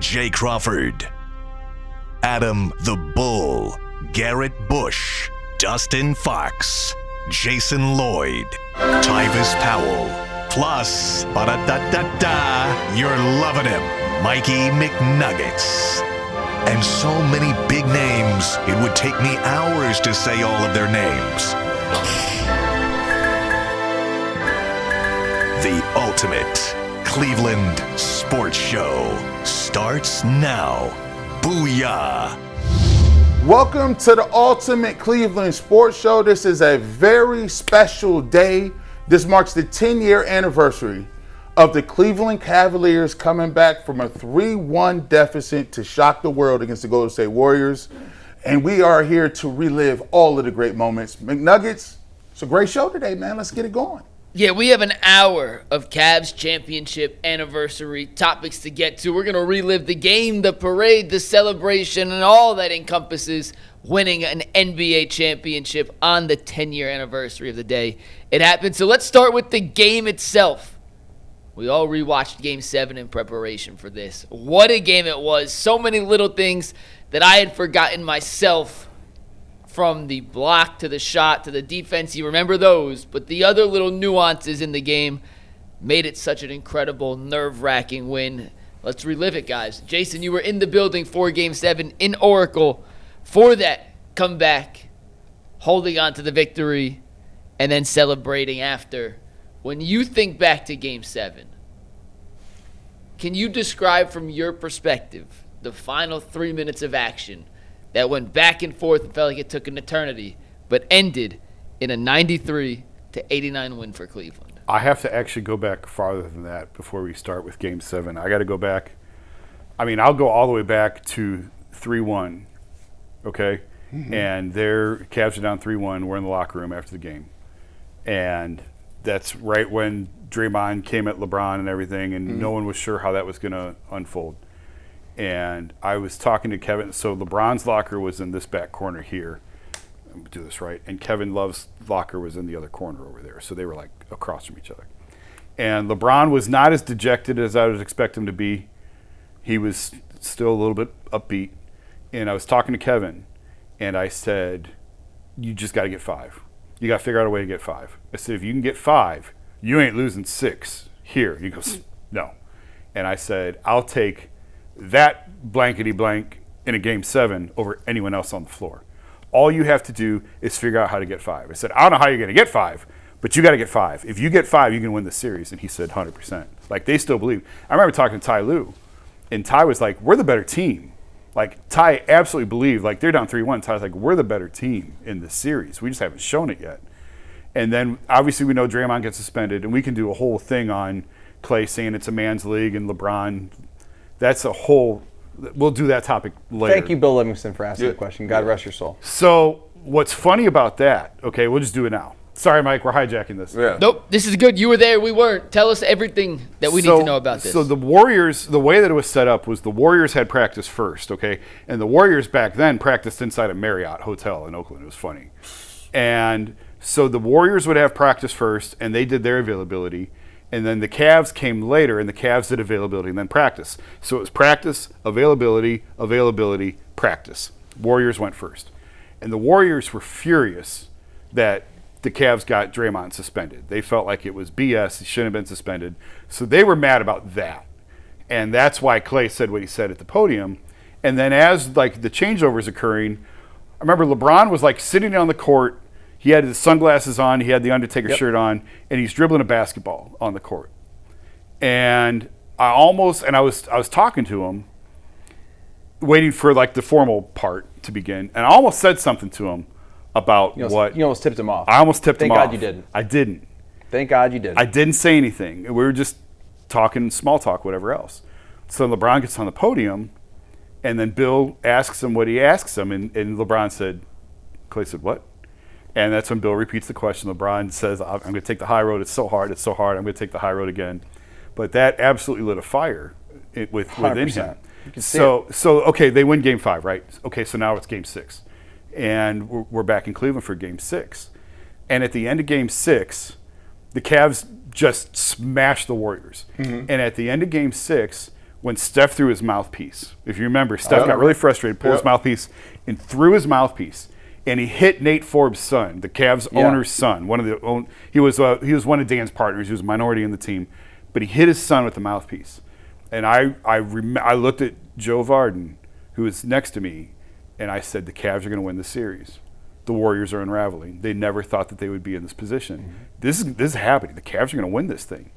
Jay Crawford, Adam the Bull, Garrett Bush, Dustin Fox, Jason Lloyd, Tyvis Powell, plus, ba-da-da-da-da, you're loving him, Mikey McNuggets. And so many big names, it would take me hours to say all of their names. The ultimate Cleveland sports show starts now. Booyah! Welcome to the Ultimate Cleveland Sports Show. This is a very special day. This marks the 10-year anniversary of the Cleveland Cavaliers coming back from a 3-1 deficit to shock the world against the Golden State Warriors. And we are here to relive all of the great moments. McNuggets, it's a great show today, man. Let's get it going. Yeah, we have an hour of Cavs championship anniversary topics to get to. We're going to relive the game, the parade, the celebration, and all that encompasses winning an NBA championship on the 10-year anniversary of the day it happened. So let's start with the game itself. We all rewatched Game 7 in preparation for this. What a game it was. So many little things that I had forgotten myself, from the block to the shot to the defense. You remember those, but the other little nuances in the game made it such an incredible, nerve-wracking win. Let's relive it, guys. Jason, you were in the building for Game 7 in Oracle for that comeback, holding on to the victory, and then celebrating after. When you think back to Game 7, can you describe from your perspective the final 3 minutes of action that went back and forth and felt like it took an eternity, but ended in a 93-89 win for Cleveland? I have to actually go back farther than that before we start with Game 7. I got to go back. I mean, I'll go all the way back to 3-1, okay? Mm-hmm. And their Cavs are down 3-1. We're in the locker room after the game. And that's right when Draymond came at LeBron and everything, and no one was sure how that was going to unfold. And I was talking to Kevin. So LeBron's locker was in this back corner here. Let me do this right. And Kevin Love's locker was in the other corner over there. So they were like across from each other. And LeBron was not as dejected as I would expect him to be. He was still a little bit upbeat. And I was talking to Kevin, and I said, you just got to get 5. You got to figure out a way to get 5. I said, if you can get 5, you ain't losing 6 here. He goes, no. And I said, I'll take that blankety blank in a Game 7 over anyone else on the floor. All you have to do is figure out how to get 5. I said, I don't know how you're going to get 5, but you got to get 5. If you get 5, you can win the series. And he said 100%. Like, they still believe. I remember talking to Ty Lue, and Ty was like, we're the better team. Like, Ty absolutely believed, like, they're down 3-1. Ty's like, we're the better team in this series. We just haven't shown it yet. And then, obviously, we know Draymond gets suspended, and we can do a whole thing on Clay saying it's a man's league and LeBron. That's a whole – we'll do that topic later. Thank you, Bill Livingston, for asking the question. God rest your soul. So what's funny about that – okay, we'll just do it now. Sorry, Mike, we're hijacking this. Yeah. Nope, this is good. You were there, we weren't. Tell us everything that we need to know about this. So the Warriors – the way that it was set up was the Warriors had practice first, okay? And the Warriors back then practiced inside a Marriott hotel in Oakland. It was funny. And so the Warriors would have practice first, and they did their availability. And then the Cavs came later, and the Cavs did availability and then practice. So it was practice, availability, practice. Warriors went first. And the Warriors were furious that the Cavs got Draymond suspended. They felt like it was BS. He shouldn't have been suspended. So they were mad about that. And that's why Clay said what he said at the podium. And then as like the changeover is occurring, I remember LeBron was like sitting on the court. He had his sunglasses on. He had the Undertaker shirt on, and he's dribbling a basketball on the court. And I was talking to him, waiting for like the formal part to begin, and I almost said something to him about You almost tipped him off. I almost tipped him off. Thank God you didn't. I didn't. Thank God you didn't. I didn't say anything. We were just talking small talk, whatever else. So LeBron gets on the podium, and then Bill asks him what he asks him, and LeBron said, Clay said, what? And that's when Bill repeats the question. LeBron says, I'm going to take the high road. It's so hard. I'm going to take the high road again. But that absolutely lit a fire within him. So okay, they win Game 5, right? Okay, so now it's Game 6. And we're back in Cleveland for Game 6. And at the end of Game 6, the Cavs just smashed the Warriors. Mm-hmm. And at the end of Game 6, when Steph threw his mouthpiece. If you remember, Steph got really frustrated, pulled his mouthpiece, and threw his mouthpiece. And he hit Nate Forbes' son, the Cavs owner's son. He was one of Dan's partners. He was a minority in the team, but he hit his son with the mouthpiece. And I looked at Joe Varden, who was next to me, and I said, the Cavs are going to win the series. The Warriors are unraveling. They never thought that they would be in this position. Mm-hmm. This is happening. The Cavs are going to win this thing.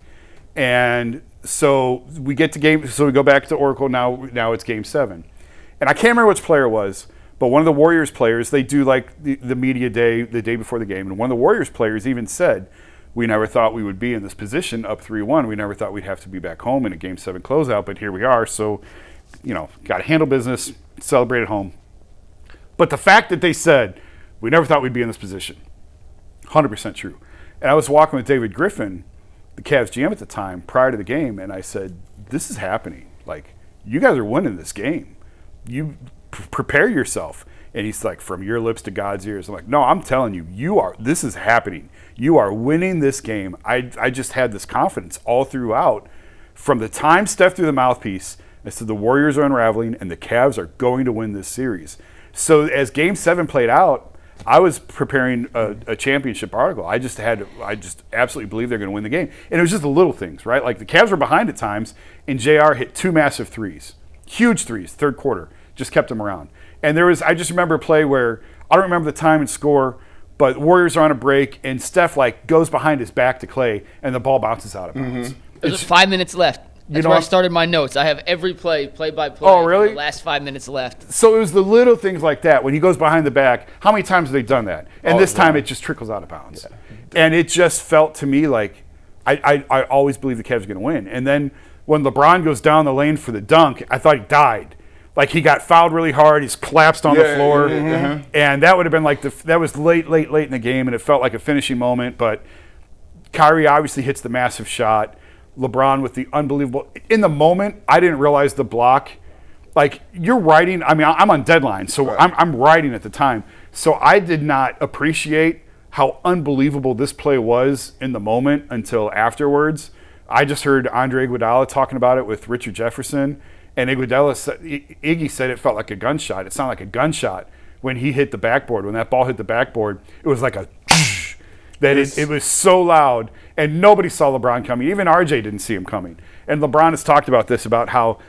And so we get to so we go back to Oracle. Now it's Game 7. And I can't remember which player it was, but one of the Warriors players, they do like the media day the day before the game, and one of the Warriors players even said, we never thought we would be in this position up 3-1. We never thought we'd have to be back home in a Game 7 closeout, but here we are. So, got to handle business, celebrate at home. But the fact that they said, we never thought we'd be in this position, 100% true. And I was walking with David Griffin, the Cavs GM at the time, prior to the game, and I said, this is happening. Like, you guys are winning this game. You prepare yourself. And he's like, from your lips to God's ears. I'm like, no, I'm telling you, this is happening. You are winning this game. I just had this confidence all throughout. From the time Steph threw the mouthpiece, I said the Warriors are unraveling and the Cavs are going to win this series. So as Game 7 played out, I was preparing a championship article. I just absolutely believe they're going to win the game. And it was just the little things, right? Like the Cavs were behind at times, and JR hit 2 massive threes. Huge threes, third quarter. Just kept them around. And I just remember a play where, I don't remember the time and score, but Warriors are on a break, and Steph goes behind his back to Clay, and the ball bounces out of bounds. Mm-hmm. There's 5 minutes left. That's where I started my notes. I have every play by play. Oh, really? The last 5 minutes left. So it was the little things like that. When he goes behind the back, how many times have they done that? And this time it just trickles out of bounds. Yeah. And it just felt to me like I always believed the Cavs were going to win. And then when LeBron goes down the lane for the dunk, I thought he died. Like he got fouled really hard. He's collapsed on the floor. Mm-hmm. And that would have been that was late in the game, and it felt like a finishing moment. But Kyrie obviously hits the massive shot. LeBron with the unbelievable. In the moment, I didn't realize the block. Like you're writing. I mean, I'm on deadline, so right. I'm writing at the time. So I did not appreciate how unbelievable this play was in the moment until afterwards. I just heard Andre Iguodala talking about it with Richard Jefferson, and Iggy said it felt like a gunshot. It sounded like a gunshot when he hit the backboard. When that ball hit the backboard, it was like a that it was so loud, and nobody saw LeBron coming. Even RJ didn't see him coming. And LeBron has talked about this, about how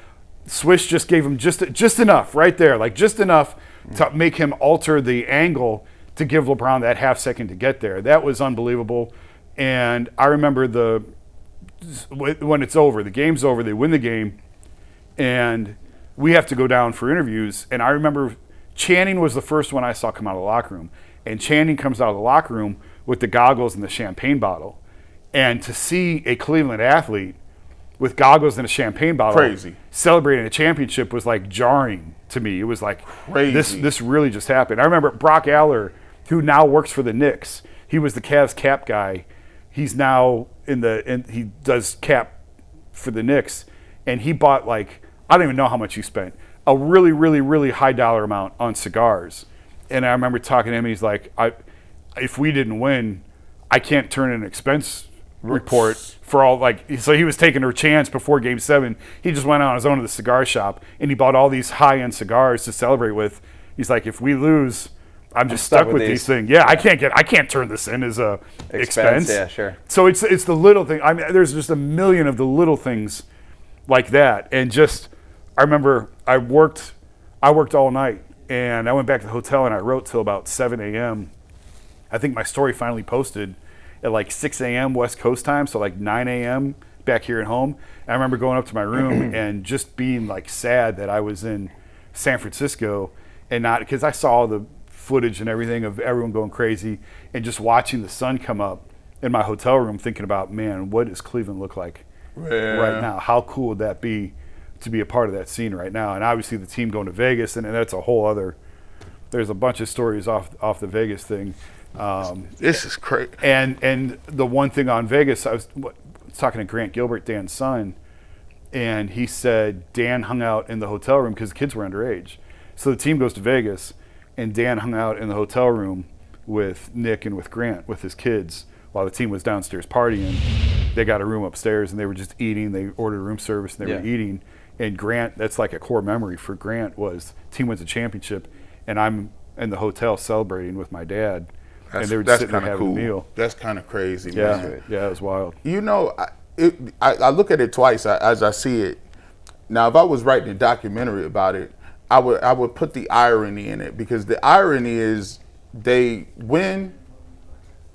Swish just gave him just enough right there, like just enough to make him alter the angle to give LeBron that half second to get there. That was unbelievable. And I remember when it's over, the game's over, they win the game, and we have to go down for interviews. And I remember Channing was the first one I saw come out of the locker room. And Channing comes out of the locker room with the goggles and the champagne bottle. And to see a Cleveland athlete with goggles and a champagne bottle celebrating a championship was like jarring to me. It was like, crazy. This really just happened. I remember Brock Aller, who now works for the Knicks. He was the Cavs cap guy. He's now he does cap for the Knicks. And he bought I don't even know how much he spent, a really, really, really high dollar amount on cigars. And I remember talking to him, and he's like, if we didn't win, I can't turn in an expense report for all, so he was taking a chance before Game 7. He just went on his own to the cigar shop, and he bought all these high-end cigars to celebrate with. He's like, if we lose, I'm stuck with these things. Yeah, I can't turn this in as a expense. Yeah, sure. So it's the little thing. I mean, there's just a million of the little things like that. And just, I remember I worked all night, and I went back to the hotel and I wrote till about 7 a.m. I think my story finally posted at 6 a.m. West Coast time, so 9 a.m. back here at home. And I remember going up to my room and just being sad that I was in San Francisco and not, because I saw the footage and everything of everyone going crazy, and just watching the sun come up in my hotel room, thinking about, man, what does Cleveland look like right now? How cool would that be to be a part of that scene right now? And obviously the team going to Vegas, and that's a whole other, there's a bunch of stories off the Vegas thing. This is crazy. And the one thing on Vegas, I was talking to Grant Gilbert, Dan's son, and he said Dan hung out in the hotel room because the kids were underage. So the team goes to Vegas, and Dan hung out in the hotel room with Nick and with Grant, with his kids, while the team was downstairs partying. They got a room upstairs, and they were just eating. They ordered room service, and they were eating. And Grant, that's like a core memory for Grant was team wins a championship, and I'm in the hotel celebrating with my dad, and they were just sitting there having a meal. That's kind of crazy, Yeah, man. yeah, it was wild. You know, I look at it twice as I see it. Now, if I was writing a documentary about it, I would put the irony in it, because the irony is they win,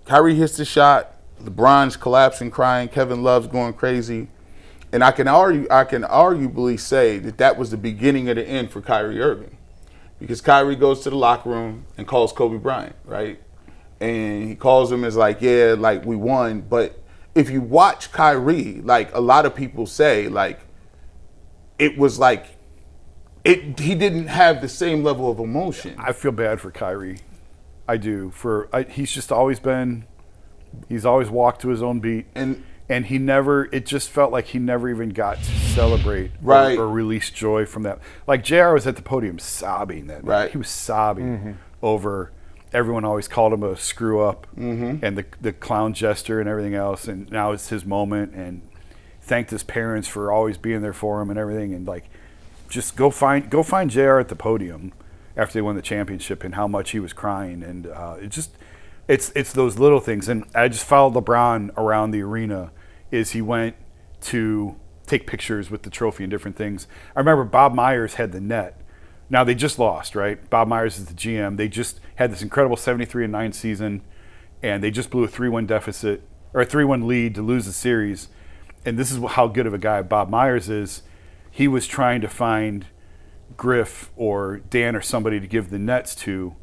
Kyrie hits the shot, LeBron's collapsing, crying, Kevin Love's going crazy, and I can arguably say that was the beginning of the end for Kyrie Irving, because Kyrie goes to the locker room and calls Kobe Bryant, right? And he calls him as like, yeah, like we won. But if you watch Kyrie, like a lot of people say, like it was like he didn't have the same level of emotion. I feel bad for Kyrie. I do. He's just always been. He's always walked to his own beat, and he never. It just felt like he never even got to celebrate or release joy from that. Like JR was at the podium sobbing that night. He was sobbing over. Everyone always called him a screw up, and the clown jester and everything else. And now it's his moment, and thanked his parents for always being there for him and everything. And like, just go find JR at the podium after they won the championship, and how much he was crying. And it's those little things. And I just followed LeBron around the arena as he went to take pictures with the trophy and different things. I remember Bob Myers had the net. Now they just lost, right? Bob Myers is the GM. They just had this incredible 73-9 season, and they just blew a 3-1 deficit or a 3-1 lead to lose the series. And this is how good of a guy Bob Myers is. He was trying to find Griff or Dan or somebody to give the nets to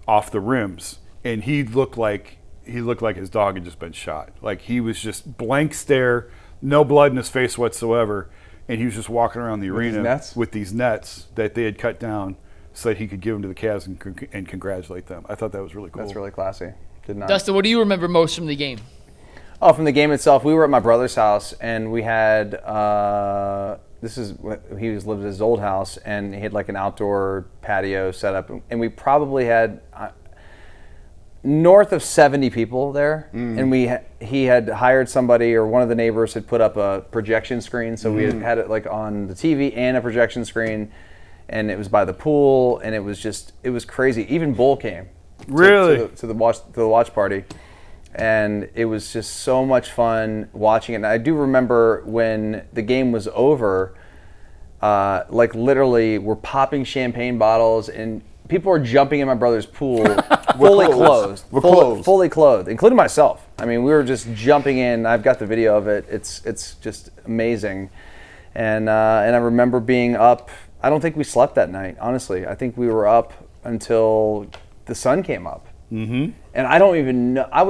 off the rims, and he looked like his dog had just been shot. Like he was just blank stare, no blood in his face whatsoever. And he was just walking around the arena with these nets that they had cut down so that he could give them to the Cavs and congratulate them. I thought that was really cool. That's really classy. Dustin, what do you remember most from the game? Oh, from the game itself, we were at my brother's house, and we had he lived at his old house, and he had like an outdoor patio set up, and we probably had north of 70 people there, and he had hired somebody, or one of the neighbors had put up a projection screen, so we had it like on the TV and a projection screen, and it was by the pool, and it was crazy. Even Bull came to the watch party, and it was just so much fun watching it. And I do remember when the game was over, like literally we're popping champagne bottles, and people were jumping in my brother's pool, fully clothed, including myself. I mean, we were just jumping in. I've got the video of it. It's just amazing. And I remember being up. I don't think we slept that night, honestly. I think we were up until the sun came up. Mm-hmm. And I don't even know. I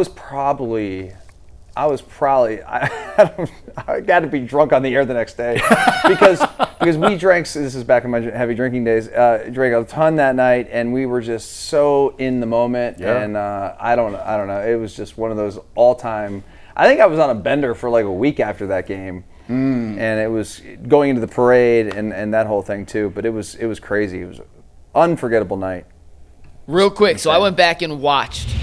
got to be drunk on the air the next day because we drank. This is back in my heavy drinking days. Drank a ton that night, and we were just so in the moment. Yeah. And I don't know. It was just one of those all-time. I think I was on a bender for like a week after that game, and it was going into the parade and that whole thing too. But it was crazy. It was an unforgettable night. Real quick, so I went back and watched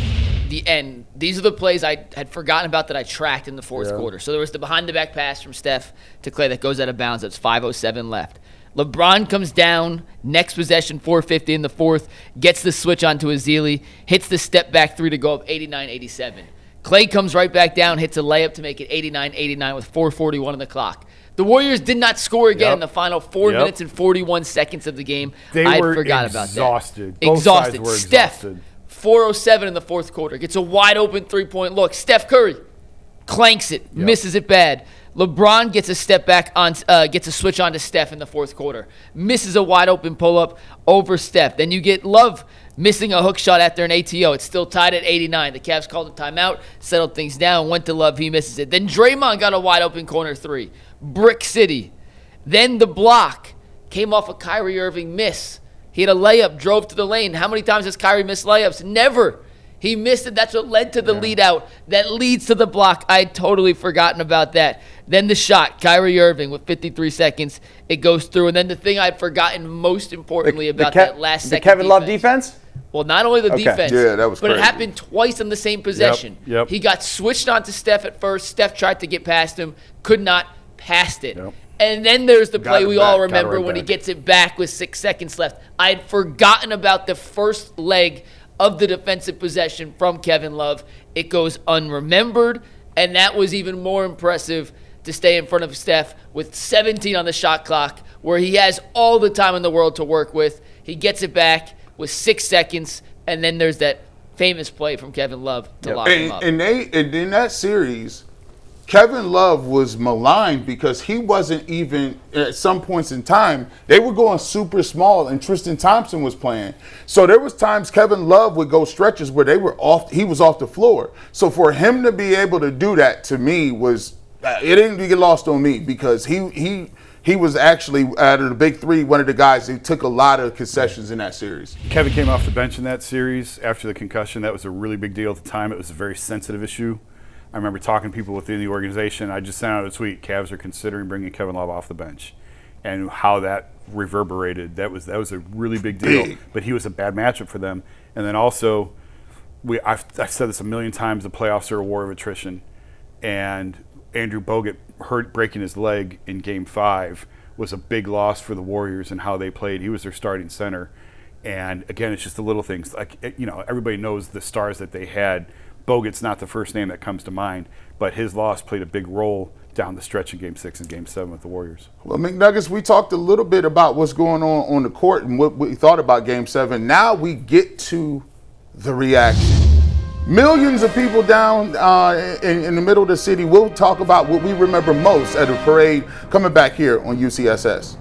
the end. These are the plays I had forgotten about that I tracked in the fourth quarter. So there was the behind-the-back pass from Steph to Clay that goes out of bounds. That's 5:07 left. LeBron comes down, next possession, 4:50 in the fourth, gets the switch onto Ezeli, hits the step-back three to go up 89-87. Clay comes right back down, hits a layup to make it 89-89 with 4:41 on the clock. The Warriors did not score again in the final 4 minutes and 41 seconds of the game. I forgot about that. Exhausted. Steph, 4:07 in the fourth quarter, gets a wide-open three-point look. Steph Curry clanks it, misses it bad. LeBron gets a step back on, gets a switch on to Steph in the fourth quarter, misses a wide-open pull-up over Steph. Then you get Love missing a hook shot after an ATO. It's still tied at 89. The Cavs called a timeout, settled things down, went to Love. He misses it. Then Draymond got a wide-open corner three. Brick City. Then the block came off a Kyrie Irving miss. He had a layup, drove to the lane. How many times has Kyrie missed layups? Never. He missed it. That's what led to the lead out. That leads to the block. I had totally forgotten about that. Then the shot, Kyrie Irving with 53 seconds. It goes through. And then the thing I'd forgotten most importantly about that last second the Kevin Love defense? Well, not only the defense, that was but crazy. It happened twice on the same possession. He got switched onto Steph at first. Steph tried to get past him, could not, passed it. And then there's the Got play it we back, all got it remember right when he back. gets it back with 6 seconds left. I'd forgotten about the first leg of the defensive possession from Kevin Love. It goes unremembered, and that was even more impressive to stay in front of Steph with 17 on the shot clock, where he has all the time in the world to work with. He gets it back with 6 seconds, and then there's that famous play from Kevin Love to lock him up. And in that series, Kevin Love was maligned because he wasn't even, at some points in time, they were going super small and Tristan Thompson was playing. So there was times Kevin Love would go stretches where he was off the floor. So for him to be able to do that, to me, was, it didn't get lost on me, because he was actually, out of the big three, one of the guys who took a lot of concessions in that series. Kevin came off the bench in that series after the concussion. That was a really big deal at the time. It was a very sensitive issue. I remember talking to people within the organization. I just sent out a tweet, Cavs are considering bringing Kevin Love off the bench. And how that reverberated, that was a really big deal. Big. But he was a bad matchup for them. And then also, I've said this a million times, the playoffs are a war of attrition. And Andrew Bogut breaking his leg in Game 5 was a big loss for the Warriors and how they played. He was their starting center. And again, it's just the little things. Like, everybody knows the stars that they had. Bogut's not the first name that comes to mind, but his loss played a big role down the stretch in Game 6 and Game 7 with the Warriors. Well, McNuggets, we talked a little bit about what's going on the court and what we thought about Game 7. Now we get to the reaction. Millions of people down in the middle of the city. We'll talk about what we remember most at the parade coming back here on UCSS.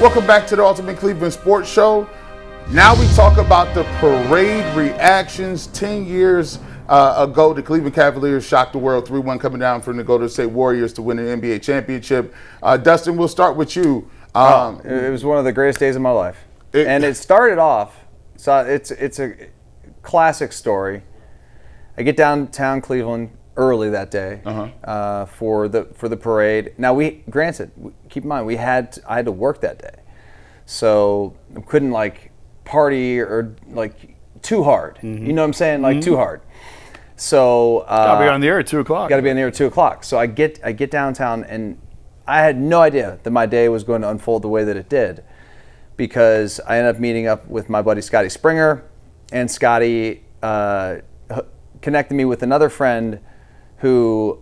Welcome back to the Ultimate Cleveland Sports Show. Now we talk about the parade reactions. 10 years ago, the Cleveland Cavaliers shocked the world 3-1, coming down from the Golden State Warriors to win an NBA championship. Dustin, we'll start with you. It was one of the greatest days of my life. And it started off, so it's a classic story. I get downtown Cleveland early that day for the parade. Now, keep in mind, I had to work that day. So I couldn't party or too hard. You know what I'm saying? Too hard. So Gotta be on the air at 2 o'clock. Got to be on the air at 2 o'clock. So I get downtown, and I had no idea that my day was going to unfold the way that it did, because I ended up meeting up with my buddy Scotty Springer, and Scotty connected me with another friend who,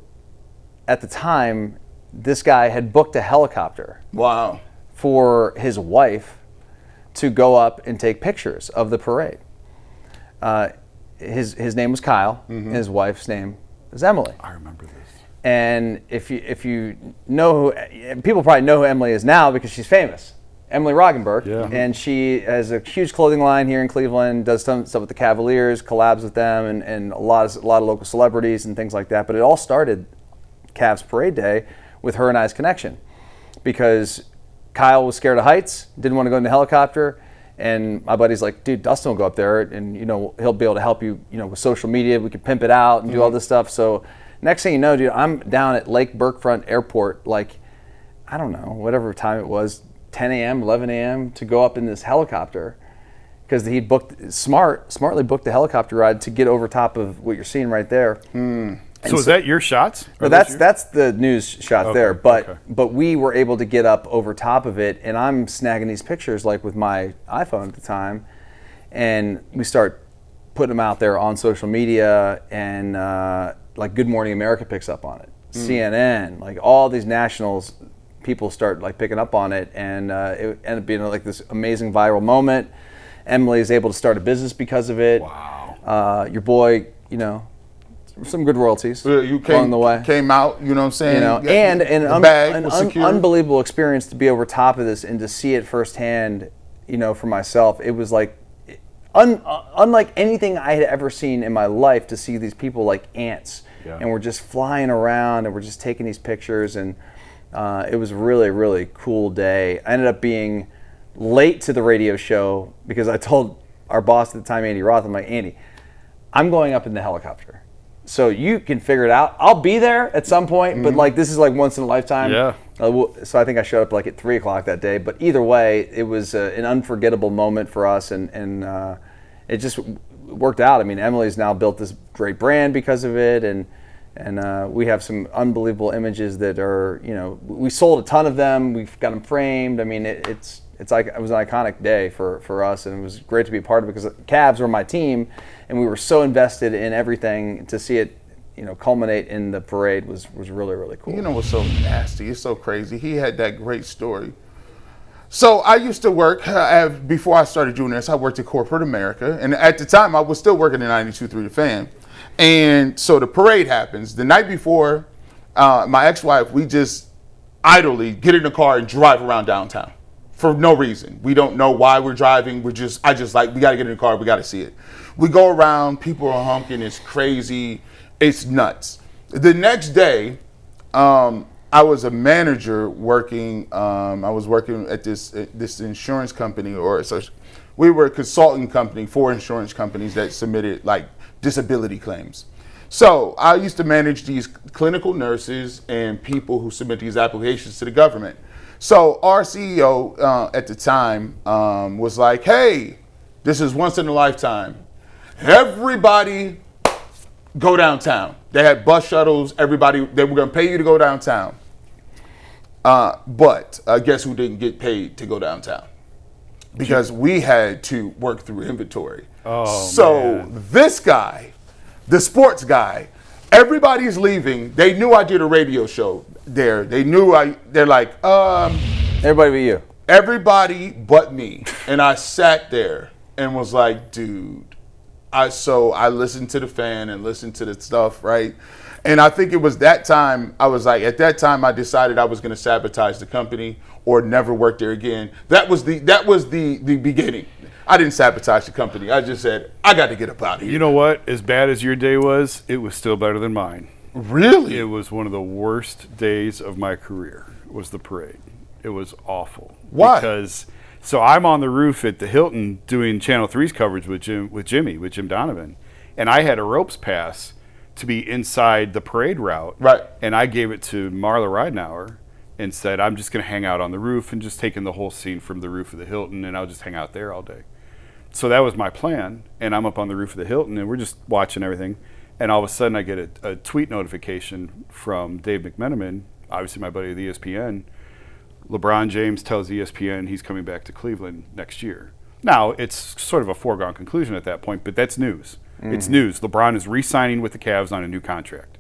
at the time, this guy had booked a helicopter. Wow. For his wife to go up and take pictures of the parade. His name was Kyle, and his wife's name is Emily. I remember this. And if you know people probably know who Emily is now because she's famous. Emily Roggenberg. Yeah. And she has a huge clothing line here in Cleveland, does some stuff with the Cavaliers, collabs with them, and a lot of local celebrities and things like that. But it all started Cavs Parade Day with her and I's connection, because Kyle was scared of heights, didn't want to go in the helicopter, and my buddy's like, dude, Dustin will go up there, and he'll be able to help you, with social media. We can pimp it out and do all this stuff. So next thing you know, dude, I'm down at Lake Burkefront Airport, I don't know, whatever time it was, 10 a.m., 11 a.m. to go up in this helicopter, because he'd smartly booked the helicopter ride to get over top of what you're seeing right there. So is that your shots? Well, that's the news shot there, but okay. but we were able to get up over top of it, and I'm snagging these pictures with my iPhone at the time, and we start putting them out there on social media, and Good Morning America picks up on it, CNN, all these nationals, people start picking up on it, and it ended up being this amazing viral moment. Emily is able to start a business because of it. Wow. Your boy, some good royalties along the way. Came out, you know what I'm saying? And an secure. unbelievable experience to be over top of this and to see it firsthand, for myself. It was unlike anything I had ever seen in my life, to see these people like ants. Yeah. And we're just flying around and we're just taking these pictures, and it was a really, really cool day. I ended up being late to the radio show because I told our boss at the time, Andy Roth, I'm like, Andy, I'm going up in the helicopter. So you can figure it out. I'll be there at some point, but this is once in a lifetime. Yeah. So I think I showed up at 3 o'clock that day. But either way, it was an unforgettable moment for us, and it just worked out. I mean, Emily's now built this great brand because of it, and And we have some unbelievable images that are, we sold a ton of them. We've got them framed. I mean, it's like it was an iconic day for us, and it was great to be a part of it because the Cavs were my team, and we were so invested in everything. To see it, culminate in the parade was really, really cool. You know what's so nasty? It's so crazy. He had that great story. So I used to work, before I started doing this, I worked at corporate America. And at the time, I was still working at 92.3 The Fan. And so the parade happens. The night before, my ex-wife, we just idly get in the car and drive around downtown for no reason. We don't know why we're driving. We got to get in the car. We got to see it. We go around, people are honking. It's crazy. It's nuts. The next day, I was a manager working. I was working at this insurance company, we were a consulting company for insurance companies that submitted like disability claims. So I used to manage these clinical nurses and people who submit these applications to the government. So our CEO at the time was like, "Hey, this is once in a lifetime. Everybody go downtown." They had bus shuttles. Everybody, they were going to pay you to go downtown. But guess who didn't get paid to go downtown? Because we had to work through inventory. This guy, the sports guy, everybody's leaving. They knew I did a radio show there. They're like, everybody but you. Everybody but me. And I sat there and was like, dude. So I listened to the fan and listened to the stuff, right? And I think it was that time, I was like, at that time I decided I was going to sabotage the company or never work there again. That was the beginning. I didn't sabotage the company. I just said, I got to get up out of here. You know what? As bad as your day was, it was still better than mine. Really? It was one of the worst days of my career, was the parade. It was awful. Why? So I'm on the roof at the Hilton doing Channel 3's coverage with Jim Donovan, and I had a ropes pass to be inside the parade route. Right. And I gave it to Marla Ridenour and said, I'm just going to hang out on the roof and just taking the whole scene from the roof of the Hilton, and I'll just hang out there all day. So that was my plan, and I'm up on the roof of the Hilton, and we're just watching everything, and all of a sudden I get a tweet notification from Dave McMenamin, obviously my buddy at ESPN. LeBron James tells ESPN he's coming back to Cleveland next year. Now, it's sort of a foregone conclusion at that point, but that's news. Mm-hmm. It's news. LeBron is re-signing with the Cavs on a new contract.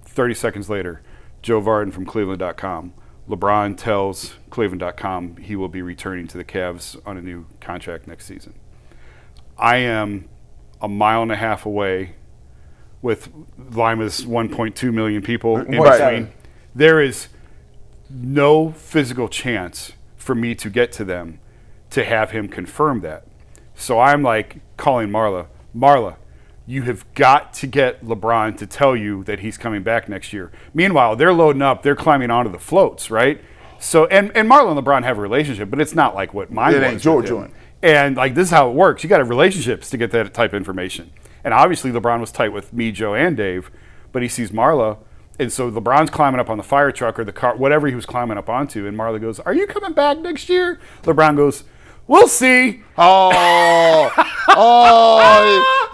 30 seconds later, Joe Vardon from Cleveland.com. LeBron tells Cleveland.com he will be returning to the Cavs on a new contract next season. I am a mile and a half away with Lima's 1.2 million people in between. There is no physical chance for me to get to them to have him confirm that. So I'm like calling Marla, you have got to get LeBron to tell you that he's coming back next year. Meanwhile, they're loading up, they're climbing onto the floats, right? So and Marla and LeBron have a relationship, but it's not like what mine was. It ain't Georgia. And like this is how it works. You got to have relationships to get that type of information. And obviously LeBron was tight with me, Joe, and Dave, but he sees Marla. And so LeBron's climbing up on the fire truck or the car, whatever he was climbing up onto, and Marla goes, "Are you coming back next year?" LeBron goes, "We'll see."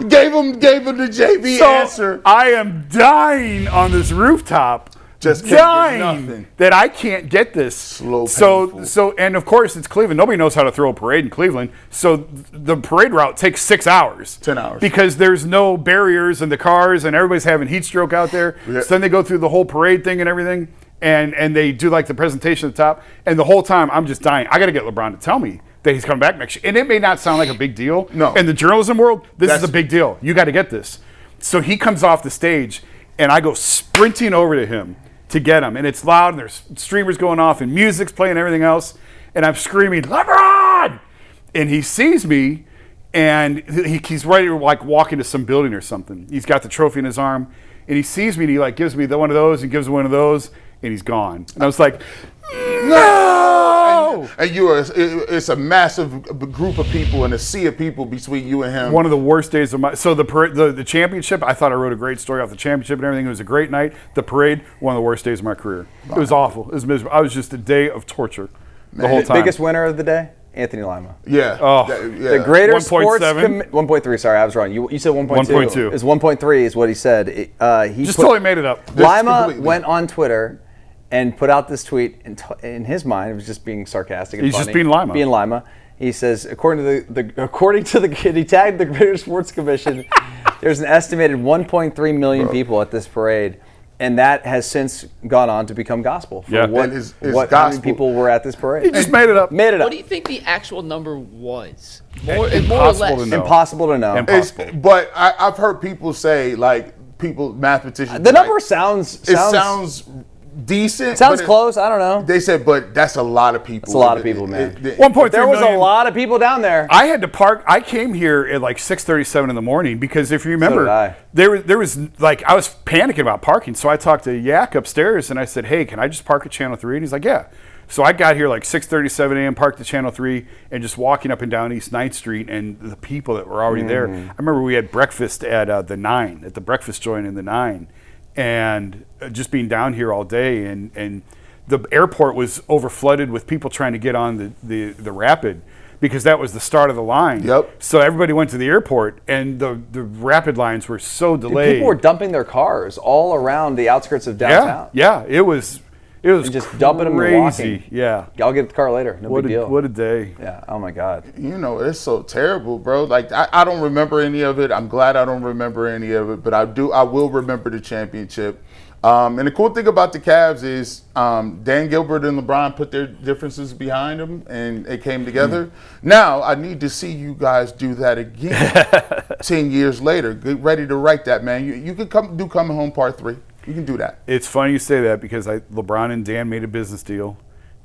Gave him the JV answer. I am dying on this rooftop. Just can't dying get nothing. that I can't get this. Slow, painful. So, and of course it's Cleveland. Nobody knows how to throw a parade in Cleveland. So the parade route takes 6 hours. 10 hours. Because there's no barriers in the cars and everybody's having heat stroke out there. Yeah. So then they go through the whole parade thing and everything. And they do like the presentation at the top. And the whole time I'm just dying. I got to get LeBron to tell me that he's coming back next year. And it may not sound like a big deal. No. In the journalism world, this is a big deal. You got to get this. So he comes off the stage and I go sprinting over to him to get him. And it's loud and there's streamers going off and music's playing and everything else. And I'm screaming, "LeBron!" And he sees me and he's ready to like walk into some building or something. He's got the trophy in his arm and he sees me and he like gives me one of those and gives me one of those and he's gone. And I was like, no! And it's a massive group of people and a sea of people between you and him. One of the worst days of my. So the championship, I thought I wrote a great story off the championship and everything. It was a great night. The parade, one of the worst days of my career. It was awful. It was miserable. I was just a day of torture the whole time. Biggest winner of the day? Anthony Lima. Yeah. Oh. Yeah. The greater 1.7? sports 1.3. Sorry, I was wrong. You said 1.2. 1.2. It's 1.3 is what he said. He Just totally made it up. Lima completely. went on Twitter and put out this tweet. In his mind, it was just being sarcastic. And He's funny, just being Lima. Being Lima. He says, according to the kid, he tagged the Greater Sports Commission. There's an estimated 1.3 million people at this parade. And that has since gone on to become gospel for Yeah. what, And it's how many gospel. people were at this parade. He just made it up. Made it up. What do you think the actual number was? More or Impossible less. to know. Impossible to know. Impossible. But I've heard people say, like, mathematicians. The like, number sounds It sounds decent. sounds but close. I don't know. They said, but that's a lot of people. It's a lot of people, man. 1.3 There was a million. lot of people down there. I had to park. I came here at like 6:37 in the morning because if you remember, did I. there was like I was panicking about parking. So I talked to Yak upstairs and I said, "Hey, can I just park at Channel 3?" And he's like, "Yeah." So I got here like 6:37 a.m., parked at Channel 3, and just walking up and down East 9th Street, and the people that were already there. I remember we had breakfast at the 9, at the breakfast joint in the 9, and just being down here all day, and the airport was overflooded with people trying to get on the Rapid because that was the start of the line. Yep. So everybody went to the airport, and the Rapid lines were so delayed. People were dumping their cars all around the outskirts of downtown. Yeah, it was And just dumping them and crazy. walking. Yeah. I'll get the car later. No What big deal. a day. Yeah. Oh my God. You know, it's so terrible, bro. Like, I don't remember any of it. I'm glad I don't remember any of it, but I will remember the championship. And the cool thing about the Cavs is Dan Gilbert and LeBron put their differences behind them, and it came together. Now, I need to see you guys do that again 10 years later. Get ready to write that, man. You can do Coming Home Part 3. You can do that. It's funny you say that because LeBron and Dan made a business deal,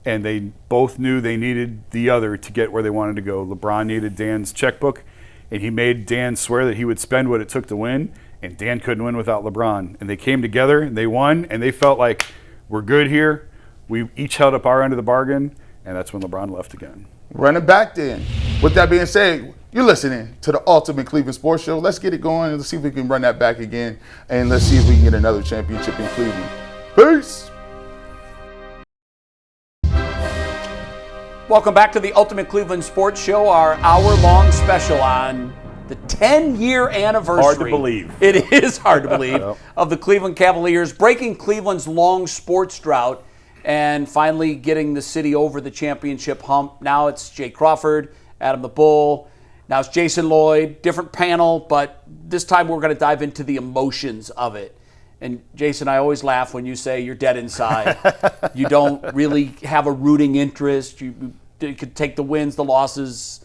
and they both knew they needed the other to get where they wanted to go. LeBron needed Dan's checkbook, and he made Dan swear that he would spend what it took to win, and Dan couldn't win without LeBron. And they came together, and they won, and they felt like, we're good here. We each held up our end of the bargain, and that's when LeBron left again. Run it back then. With that being said, you're listening to the Ultimate Cleveland Sports Show. Let's get it going and let's see if we can run that back again. And let's see if we can get another championship in Cleveland. Peace. Welcome back to the Ultimate Cleveland Sports Show, our hour-long special on the 10-year anniversary. Hard to believe. It is hard to believe of the Cleveland Cavaliers breaking Cleveland's long sports drought and finally getting the city over the championship hump. Now it's Jay Crawford, Adam the Bull. Now it's Jason Lloyd, different panel, but this time we're going to dive into the emotions of it. And Jason, I always laugh when you say you're dead inside. You don't really have a rooting interest. You could take the wins, the losses.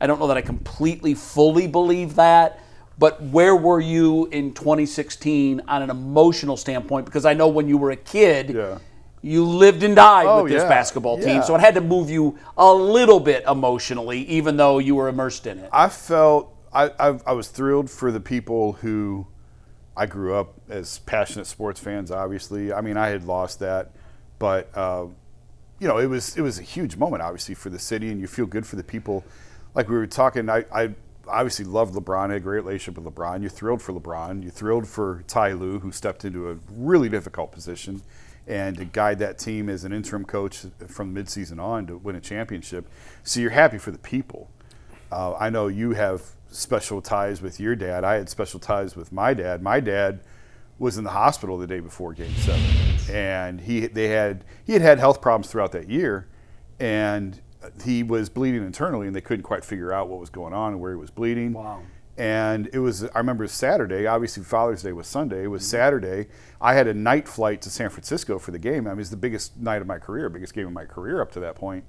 I don't know that I completely, fully believe that. But where were you in 2016 on an emotional standpoint? Because I know when you were a kid, you lived and died with this basketball team. So it had to move you a little bit emotionally, even though you were immersed in it. I felt I was thrilled for the people who I grew up as passionate sports fans. Obviously, I mean I had lost that, but you know it was a huge moment obviously for the city, and you feel good for the people. Like we were talking, I obviously loved LeBron. I had a great relationship with LeBron. You're thrilled for LeBron. You're thrilled for Ty Lue, who stepped into a really difficult position and to guide that team as an interim coach from midseason on to win a championship. So you're happy for the people. I know you have special ties with your dad. I had special ties with my dad. My dad was in the hospital the day before Game 7, and he had health problems throughout that year, and he was bleeding internally, and they couldn't quite figure out what was going on and where he was bleeding. Wow. And I remember Saturday, obviously Father's Day was Sunday, it was Saturday. I had a night flight to San Francisco for the game. I mean, it was the biggest night of my career, biggest game of my career up to that point.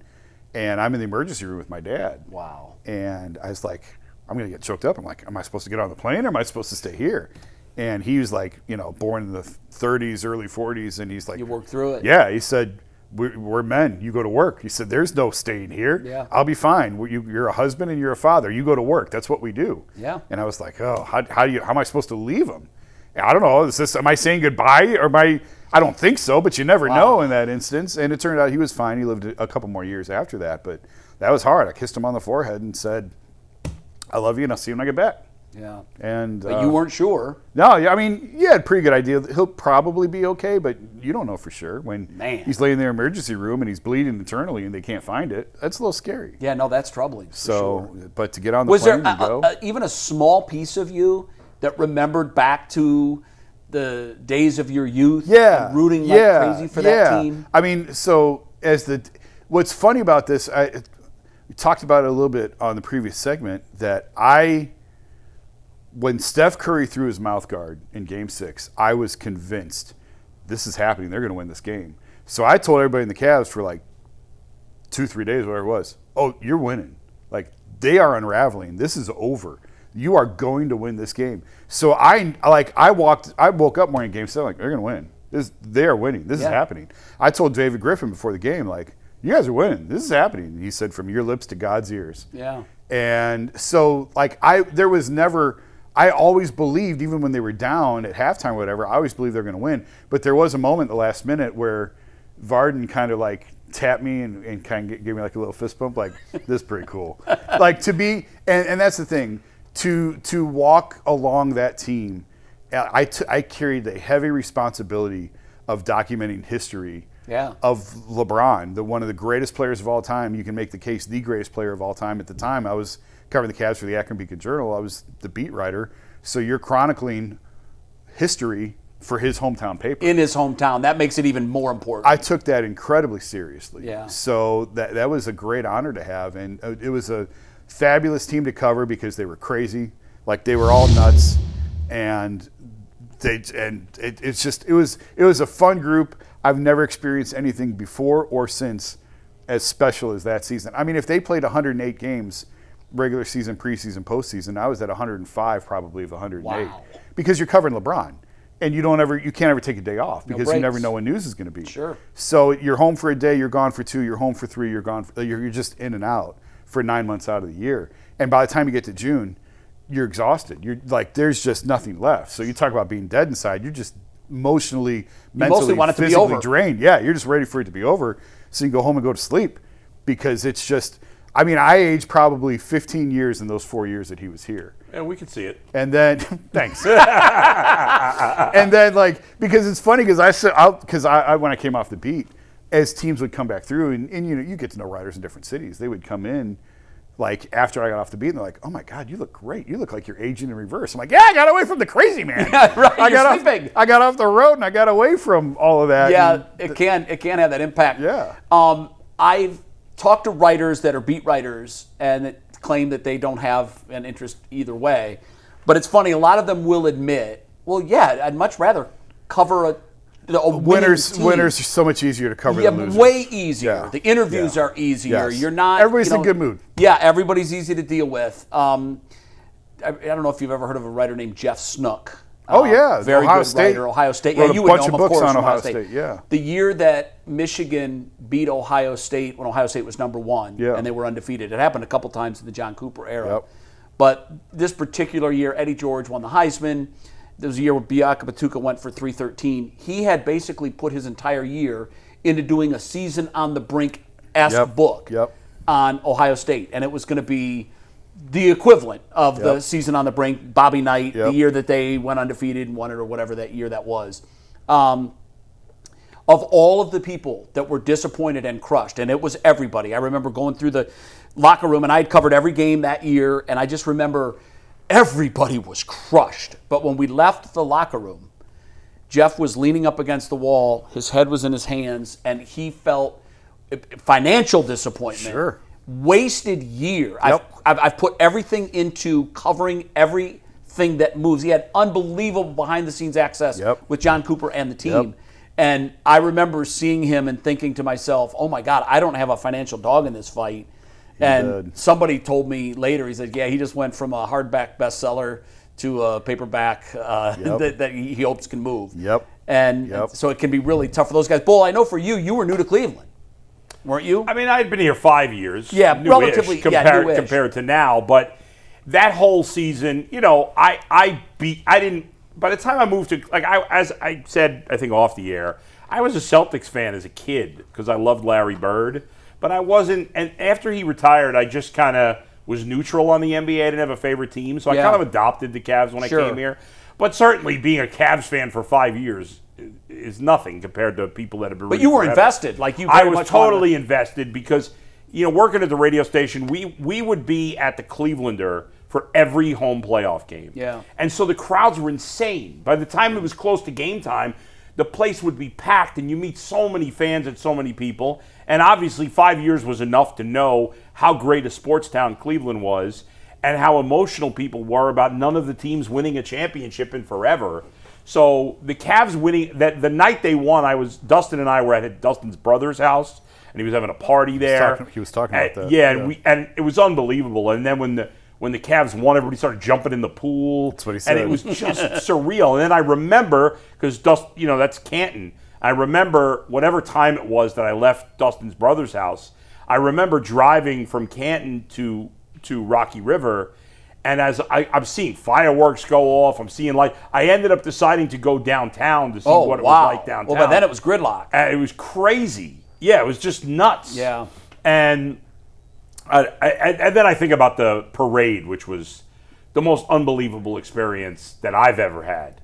And I'm in the emergency room with my dad. Wow. And I was like, I'm going to get choked up. I'm like, am I supposed to get on the plane or am I supposed to stay here? And he was like, you know, born in the 30s, early 40s. And he's like, You worked through it. Yeah. He said, we're men. You go to work. He said, there's no staying here. Yeah. I'll be fine. You're a husband and you're a father. You go to work. That's what we do. Yeah. And I was like, oh, how am I supposed to leave him? I don't know. Am I saying goodbye or I don't think so, but you never know in that instance. And it turned out he was fine. He lived a couple more years after that, but that was hard. I kissed him on the forehead and said, I love you and I'll see you when I get back. Yeah. And But you weren't sure. No, I mean, you had a pretty good idea that he'll probably be okay, but you don't know for sure. When he's laying in the emergency room and he's bleeding internally and they can't find it, that's a little scary. Yeah, no, that's troubling. So, but to get on the Was plane there and go. even a small piece of you that remembered back to the days of your youth and rooting like crazy for that team? I mean, so what's funny about this, we talked about it a little bit on the previous segment, that when Steph Curry threw his mouth guard in Game 6, I was convinced this is happening. They're going to win this game. So I told everybody in the Cavs for like 2-3 days, whatever it was, oh, you're winning. Like, they are unraveling. This is over. You are going to win this game. So I woke up morning Game 7 like, they're going to win. They are winning. This is happening. I told David Griffin before the game, like, you guys are winning. This is happening. He said, from your lips to God's ears. Yeah. And so, like, I always believed, even when they were down at halftime or whatever, I always believed they were going to win. But there was a moment the last minute where Varden kind of like tapped me and kind of gave me like a little fist bump, like, this is pretty cool. Like, to be, and that's the thing, to walk along that team, I carried the heavy responsibility of documenting history of LeBron, one of the greatest players of all time. You can make the case the greatest player of all time. At the time, I was covering the Cavs for the Akron Beacon Journal. I was the beat writer. So you're chronicling history for his hometown paper. In his hometown. That makes it even more important. I took that incredibly seriously. Yeah. So that was a great honor to have. And it was a fabulous team to cover because they were crazy. Like, they were all nuts. And it was a fun group. I've never experienced anything before or since as special as that season. I mean, if they played 108 games, regular season, preseason, postseason, I was at 105 probably of the 108. Wow. Because you're covering LeBron, and you can't ever take a day off because you never know when news is going to be. Sure. So you're home for a day, you're gone for 2, you're home for 3, you're just in and out for 9 months out of the year. And by the time you get to June, you're exhausted. You're like, there's just nothing left. So you talk about being dead inside. You're just mentally, want it to be physically over. drained. Yeah, you're just ready for it to be over so you can go home and go to sleep because it's just. I mean, I aged probably 15 years in those 4 years that he was here. And we can see it. And then, thanks. And then, like, because it's funny because I when I came off the beat, as teams would come back through, and you get to know writers in different cities, they would come in, like, after I got off the beat, and they're like, oh my God, you look great. You look like you're aging in reverse. I'm like, yeah, I got away from the crazy man. Right, I got off the road and I got away from all of that. Yeah, it can have that impact. Yeah. I've talked to writers that are beat writers and that claim that they don't have an interest either way. But it's funny, a lot of them will admit, well, yeah, I'd much rather cover a winners are so much easier to cover than losers. Way easier. Yeah. The interviews are easier. Yes. You're not. Everybody's in a good mood. Yeah, everybody's easy to deal with. I don't know if you've ever heard of a writer named Jeff Snook. Oh yeah, very Ohio good State. writer, Ohio State. Wrote Yeah, you a would bunch know him, of books course, on from Ohio State. Yeah. The year that Michigan beat Ohio State when Ohio State was number 1 and they were undefeated. It happened a couple times in the John Cooper era. Yep. But this particular year, Eddie George won the Heisman. There was a year where Biaka Batuka went for 313. He had basically put his entire year into doing a season on the brink-esque book on Ohio State, and it was going to be the equivalent of the season on the brink, Bobby Knight, the year that they went undefeated and won it or whatever that year that was. Of all of the people that were disappointed and crushed, and it was everybody. I remember going through the locker room, and I had covered every game that year, and I just remember everybody was crushed. But when we left the locker room, Jeff was leaning up against the wall, his head was in his hands, and he felt financial disappointment. Sure. Wasted year. I've put everything into covering everything that moves. He had unbelievable behind-the-scenes access with John Cooper and the team. And I remember seeing him and thinking to myself, oh my God, I don't have a financial dog in this fight. And somebody told me later, he said, yeah, he just went from a hardback bestseller to a paperback that he hopes can move. And so it can be really tough for those guys. Bull, I know for you, you were new to Cleveland. Weren't you? I mean, I'd been here 5 years. Yeah, new-ish, relatively new-ish. compared to now. But that whole season, I didn't. By the time I moved to, as I said, I think off the air, I was a Celtics fan as a kid because I loved Larry Bird. But I wasn't. And after he retired, I just kind of was neutral on the NBA. I didn't have a favorite team, so Yeah. I kind of adopted the Cavs when I Sure. came here. But certainly being a Cavs fan for 5 years is nothing compared to people that have been. But rooting you were forever. invested, like you. I Very was much wanted- totally invested because, working at the radio station, we would be at the Clevelander for every home playoff game. Yeah. And so the crowds were insane. By the time it was close to game time, the place would be packed, and you meet so many fans and so many people. And obviously 5 years was enough to know how great a sports town Cleveland was and how emotional people were about none of the teams winning a championship in forever. So the Cavs winning, that the night they won, Dustin and I were at Dustin's brother's house, and he was having a party there. He was talking about that. Yeah, and it was unbelievable. And then when the Cavs won, everybody started jumping in the pool. That's what he said. And it was just surreal. And then I remember, because that's Canton. I remember whatever time it was that I left Dustin's brother's house, I remember driving from Canton to Rocky River, and as I'm seeing fireworks go off, I'm seeing I ended up deciding to go downtown to see what it was like downtown. Well, but then it was gridlock. And it was crazy. Yeah, it was just nuts. Yeah. And and then I think about the parade, which was the most unbelievable experience that I've ever had.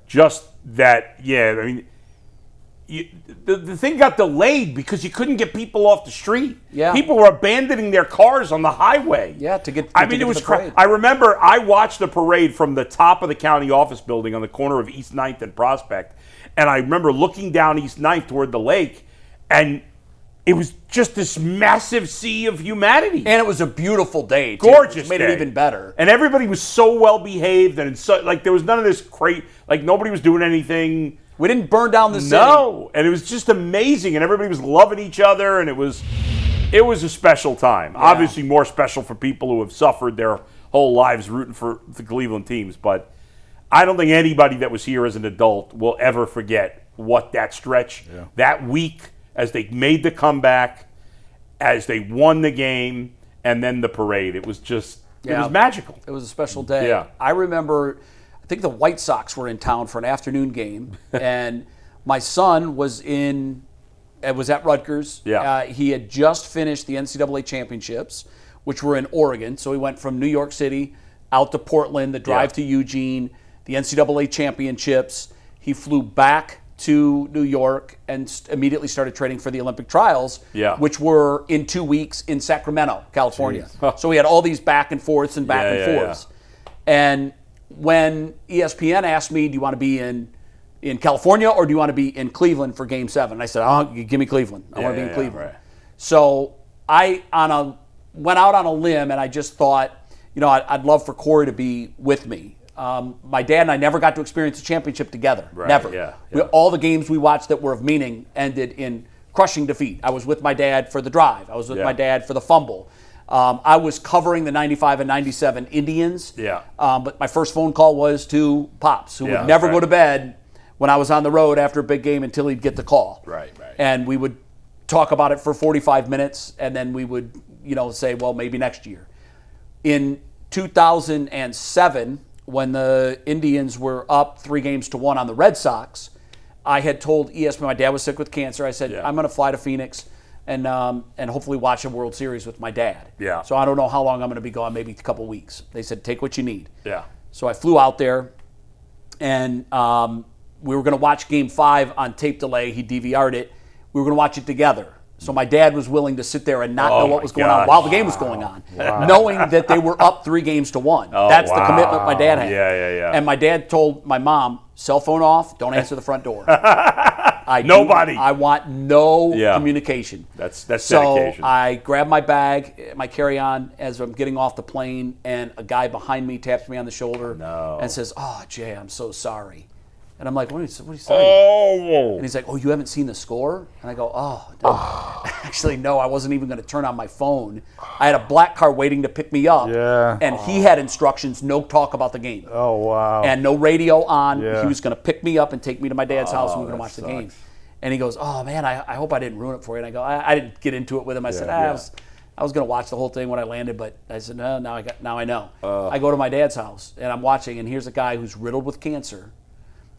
Just that, the thing got delayed because you couldn't get people off the street. Yeah. People were abandoning their cars on the highway. Yeah, to get. It was crazy. I remember I watched the parade from the top of the county office building on the corner of East 9th and Prospect, and I remember looking down East 9th toward the lake, and it was just this massive sea of humanity. And it was a beautiful day. Too, Gorgeous which made day. it even better. And everybody was so well behaved, and there was none of this nobody was doing anything. We didn't burn down the city. No, and it was just amazing, and everybody was loving each other, and it was a special time. Yeah. Obviously, more special for people who have suffered their whole lives rooting for the Cleveland teams. But I don't think anybody that was here as an adult will ever forget what that stretch, that week, as they made the comeback, as they won the game, and then the parade. It was just, it was magical. It was a special day. Yeah. I remember, I think the White Sox were in town for an afternoon game, and my son was at Rutgers. Yeah. He had just finished the NCAA championships, which were in Oregon. So he went from New York City out to Portland, the drive to Eugene, the NCAA championships. He flew back to New York and immediately started training for the Olympic trials, which were in 2 weeks in Sacramento, California. So we had all these back and forths and back and forths. And when ESPN asked me, do you want to be in California or do you want to be in Cleveland for Game 7? I said, give me Cleveland. I want to be in Cleveland. Right. So I went out on a limb, and I just thought, I'd love for Corey to be with me. My dad and I never got to experience a championship together. Right, Never. yeah. All the games we watched that were of meaning ended in crushing defeat. I was with my dad for the drive. I was with my dad for the fumble. I was covering the 95 and 97 Indians. Yeah. But my first phone call was to Pops, who would never go to bed when I was on the road after a big game until he'd get the call. Right. And we would talk about it for 45 minutes, and then we would, say, well, maybe next year. In 2007, when the Indians were up 3-1 on the Red Sox, I had told ESPN, my dad was sick with cancer. I said, I'm going to fly to Phoenix and hopefully watch a World Series with my dad. Yeah. So I don't know how long I'm going to be gone, maybe a couple weeks. They said, take what you need. Yeah. So I flew out there, and we were going to watch Game 5 on tape delay. He DVR'd it. We were going to watch it together. So my dad was willing to sit there and not know what was going on while the game was going on, knowing that they were up 3-1. That's the commitment my dad had. Yeah. And my dad told my mom, cell phone off, don't answer the front door. Nobody. I want no communication. That's so dedication. I grabbed my bag, my carry-on, as I'm getting off the plane, and a guy behind me taps me on the shoulder and says, "Oh, Jay, I'm so sorry." And I'm like, what are you saying? Oh. And he's like, oh, you haven't seen the score? And I go, actually, no, I wasn't even going to turn on my phone. I had a black car waiting to pick me up. Yeah. And he had instructions, no talk about the game. Oh, wow. And no radio on. Yeah. He was going to pick me up and take me to my dad's house, and we were going to watch the game. And he goes, oh, man, I hope I didn't ruin it for you. And I go, I didn't get into it with him. I said, I was going to watch the whole thing when I landed, but I said, no, now I know. I go to my dad's house, and I'm watching, and here's a guy who's riddled with cancer.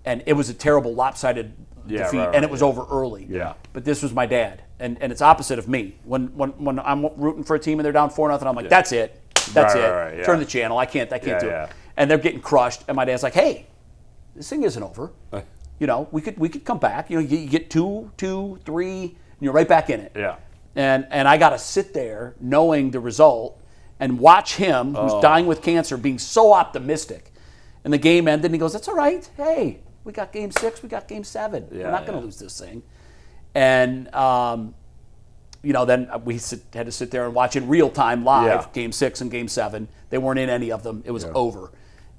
And it was a terrible lopsided Yeah, defeat, right, and it was over early. Yeah. But this was my dad, and it's opposite of me. When I'm rooting for a team and they're down 4-0, I'm like, that's it. That's Right, it. right, yeah. Turn the channel. I can't do yeah. it. And they're getting crushed, and my dad's like, hey, this thing isn't over. You know, we could come back. You know, you get 2, 3, and you're right back in it. Yeah. And I got to sit there knowing the result and watch him, who's dying with cancer, being so optimistic. And the game ended, and he goes, that's all right. Hey, we got game 6, we got game 7. We're not going to lose this thing. And, you know, then we had to sit there and watch in real time live, game 6 and game 7. They weren't in any of them. It was over.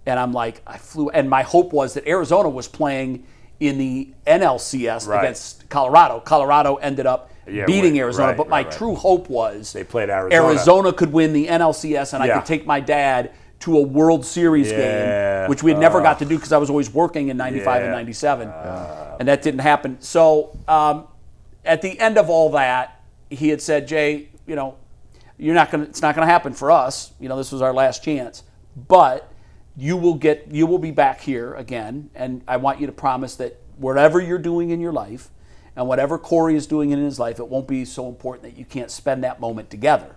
And I'm like, I flew. And my hope was that Arizona was playing in the NLCS against Colorado. Colorado ended up beating Arizona. But my true hope was they played Arizona. Arizona could win the NLCS, and I could take my dad to a World Series game, which we had never got to do because I was always working in 95 and 97. And that didn't happen. So at the end of all that, he had said, Jay, you know, it's not going to happen for us. You know, this was our last chance. But you will be back here again, and I want you to promise that whatever you're doing in your life and whatever Corey is doing in his life, it won't be so important that you can't spend that moment together.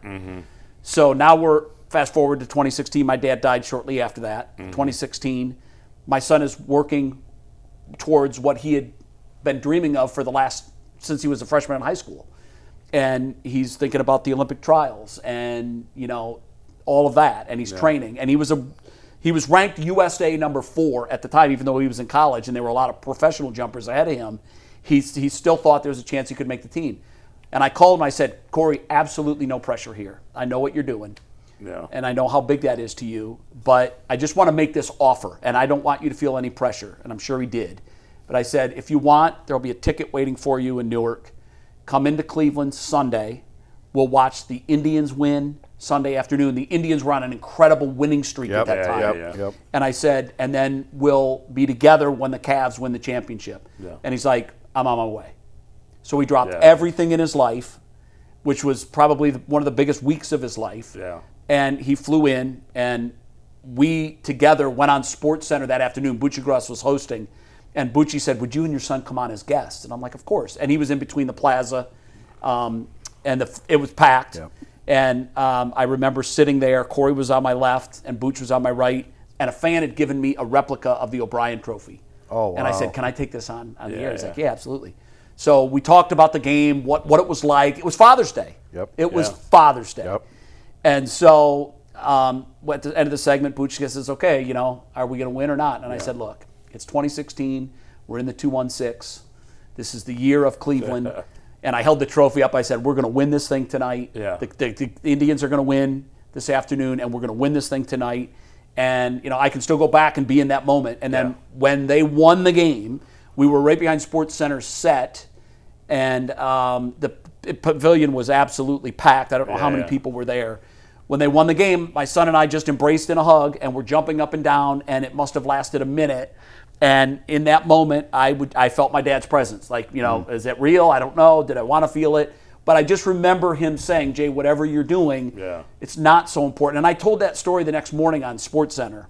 So now we're fast forward to 2016. My dad died shortly after that. 2016, my son is working towards what he had been dreaming of since he was a freshman in high school. And he's thinking about the Olympic trials and, you know, all of that. And he's training. And he was ranked USA number 4 at the time, even though he was in college, and there were a lot of professional jumpers ahead of him. He still thought there was a chance he could make the team. And I called him, I said, Corey, absolutely no pressure here. I know what you're doing. Yeah. And I know how big that is to you, but I just want to make this offer, and I don't want you to feel any pressure. And I'm sure he did. But I said, if you want, there'll be a ticket waiting for you in Newark. Come into Cleveland Sunday. We'll watch the Indians win Sunday afternoon. The Indians were on an incredible winning streak at that time. And I said, and then we'll be together when the Cavs win the championship. And he's like, I'm on my way. So he dropped everything in his life, which was probably one of the biggest weeks of his life. And he flew in, and we together went on Sports Center that afternoon. Bucci Gross was hosting. And Bucci said, would you and your son come on as guests? And I'm like, of course. And he was in between the plaza, and it was packed. And I remember sitting there. Corey was on my left, and Bucci was on my right. And a fan had given me a replica of the O'Brien Trophy. Oh, wow. And I said, can I take this on the air? He's like, yeah, absolutely. So we talked about the game, what it was like. It was Father's Day. It was Father's Day. And so at the end of the segment, Bucci says, okay, you know, are we going to win or not? And I said, look, it's 2016. We're in the 216. This is the year of Cleveland. And I held the trophy up. I said, we're going to win this thing tonight. The Indians are going to win this afternoon, and we're going to win this thing tonight. And, you know, I can still go back and be in that moment. And then when they won the game, we were right behind Sports Center set, and the pavilion was absolutely packed. I don't know how many people were there. When they won the game, my son and I just embraced in a hug, and we're jumping up and down, and it must have lasted a minute. And in that moment, I felt my dad's presence. Like, you know, is it real? I don't know. Did I want to feel it? But I just remember him saying, Jay, whatever you're doing, it's not so important. And I told that story the next morning on Sports Center.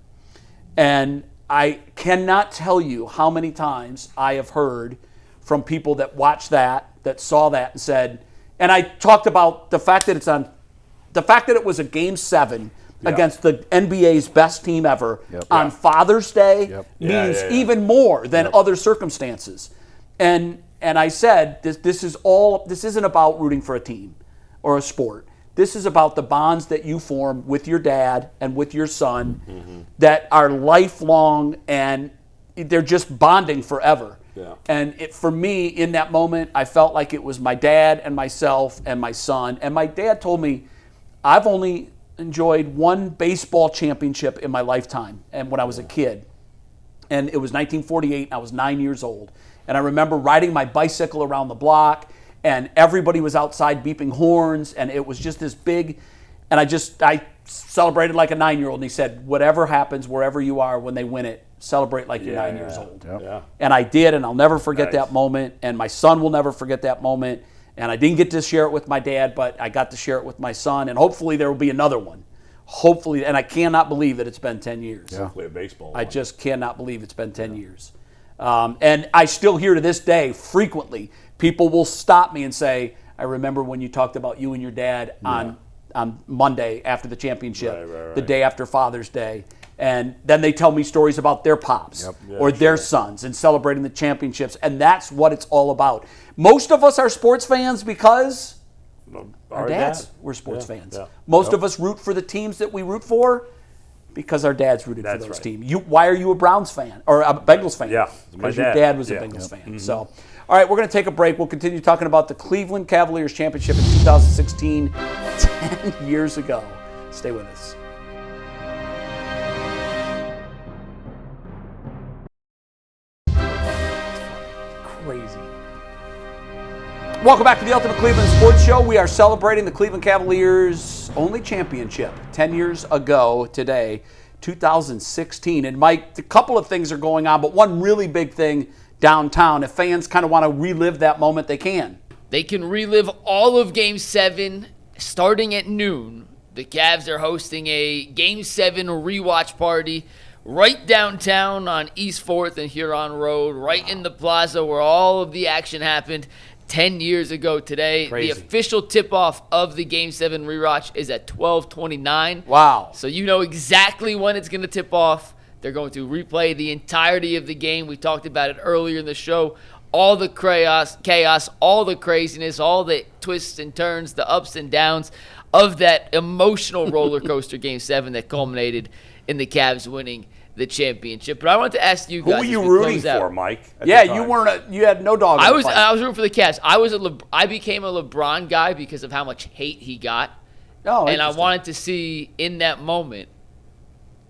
And I cannot tell you how many times I have heard from people that watched that saw that and said, and I talked about the fact that it was a game 7 against the NBA's best team ever on Father's Day means even more than other circumstances. And I said, this isn't about rooting for a team or a sport. This is about the bonds that you form with your dad and with your son that are lifelong, and they're just bonding forever. And for me, in that moment, I felt like it was my dad and myself and my son. And my dad told me, I've only enjoyed one baseball championship in my lifetime, and when I was a kid. And it was 1948, and I was 9 years old. And I remember riding my bicycle around the block, and everybody was outside beeping horns, and it was just this big, and I celebrated like a 9-year-old, and he said, whatever happens, wherever you are, when they win it, celebrate like you're 9 years old. And I did, and I'll never forget that moment, and my son will never forget that moment. And I didn't get to share it with my dad, but I got to share it with my son, and hopefully there will be another one. Hopefully, and I cannot believe that it's been 10 years. Hopefully a baseball I one. just cannot believe it's been 10 years. And I still hear to this day frequently people will stop me and say, I remember when you talked about you and your dad on Monday after the championship, the day after Father's Day. And then they tell me stories about their pops or their sons and celebrating the championships. And that's what it's all about. Most of us are sports fans because our dads were sports fans. Yeah. Most of us root for the teams that we root for because our dads rooted for those teams. Why are you a Browns fan or a Bengals fan? Yeah, because your dad was a Bengals fan. Mm-hmm. So, all right, we're going to take a break. We'll continue talking about the Cleveland Cavaliers championship in 2016, 10 years ago. Stay with us. Crazy. Welcome back to the Ultimate Cleveland Sports Show. We are celebrating the Cleveland Cavaliers' only championship 10 years ago today, 2016. And Mike, a couple of things are going on, but one really big thing downtown. If fans kind of want to relive that moment, they can. They can relive all of Game 7 starting at noon. The Cavs are hosting a Game 7 rewatch party right downtown on East 4th and Huron Road, right in the plaza where all of the action happened 10 years ago today. Crazy. The official tip-off of the Game 7 rewatch is at 12:29. Wow. So you know exactly when it's going to tip off. They're going to replay the entirety of the game. We talked about it earlier in the show. All the chaos, all the craziness, all the twists and turns, the ups and downs of that emotional roller coaster Game 7 that culminated in the Cavs winning the championship. But I want to ask you guys, who were you rooting for, Mike? Yeah, you weren't. You had no dog. I was rooting for the Cavs. I became a LeBron guy because of how much hate he got. Oh, and I wanted to see in that moment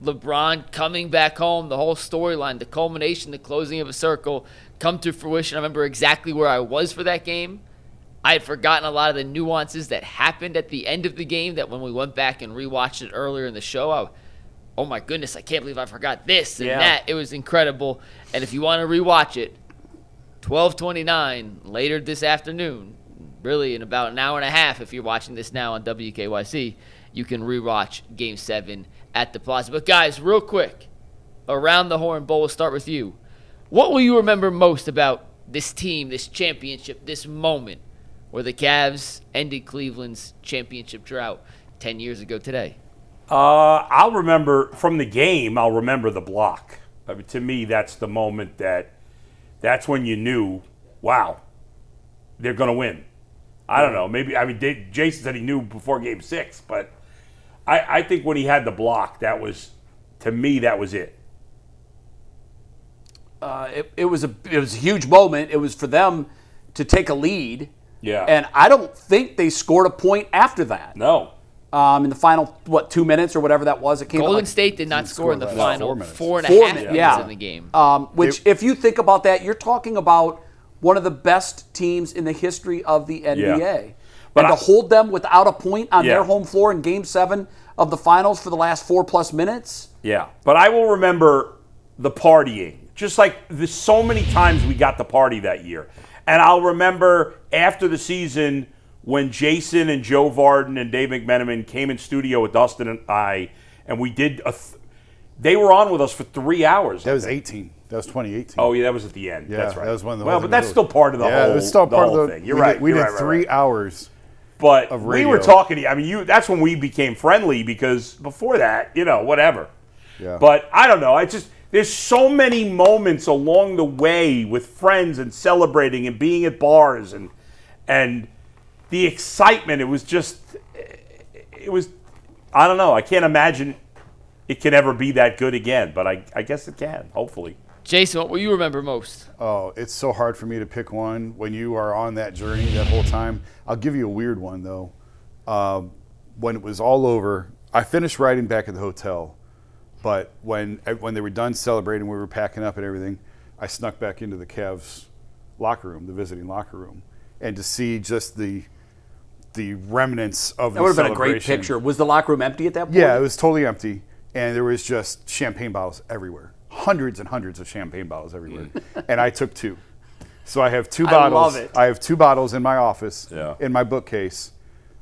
LeBron coming back home, the whole storyline, the culmination, the closing of a circle come to fruition. I remember exactly where I was for that game. I had forgotten a lot of the nuances that happened at the end of the game that when we went back and rewatched it earlier in the show, oh my goodness, I can't believe I forgot this and that. It was incredible. And if you want to rewatch it, 12:29 later this afternoon, really in about an hour and a half if you're watching this now on WKYC, you can rewatch Game 7 at the Plaza. But guys, real quick, around the horn, Bo, we'll start with you. What will you remember most about this team, this championship, this moment where the Cavs ended Cleveland's championship drought 10 years ago today? I'll remember from the game. I'll remember the block. I mean, to me, that's the moment that's when you knew, wow, they're going to win. I don't know. Maybe Jason said he knew before Game 6, but I think when he had the block, that was, to me, that was it. It was a huge moment. It was for them to take a lead. Yeah. And I don't think they scored a point after that. No. In the final, 2 minutes or whatever that was? It came Golden State did not score in the final 4 and a half minutes yeah. in the game. Which, if you think about that, you're talking about one of the best teams in the history of the NBA. Yeah. But to hold them without a point on their home floor in Game 7 of the finals for the last 4+ minutes. Yeah. But I will remember the partying. Just like so many times we got the party that year. And I'll remember after the season when Jason and Joe Varden and Dave McMenamin came in studio with Dustin and I, and we did they were on with us for 3 hours. That was 18. That was 2018. Oh, yeah, that was at the end. Yeah, that's right. That was one of the but that's still part of the whole, it was still part of the thing. You're right. We did right, 3 hours. But of we radio. were talking. I mean, that's when we became friendly because before that, whatever. Yeah. But I don't know. There's so many moments along the way with friends and celebrating and being at bars and the excitement. It was. I don't know. I can't imagine it can ever be that good again. But I guess it can. Hopefully. Jason, what will you remember most? Oh, it's so hard for me to pick one when you are on that journey that whole time. I'll give you a weird one, though. When it was all over, I finished writing back at the hotel. But when they were done celebrating, we were packing up and everything, I snuck back into the Cavs locker room, the visiting locker room, and to see just the remnants of the celebration. That would have been a great picture. Was the locker room empty at that point? Yeah, it was totally empty, and there was just champagne bottles everywhere. Hundreds and hundreds of champagne bottles everywhere. And I took 2. So I have 2 bottles. I love it. I have 2 bottles in my office, Yeah. in my bookcase.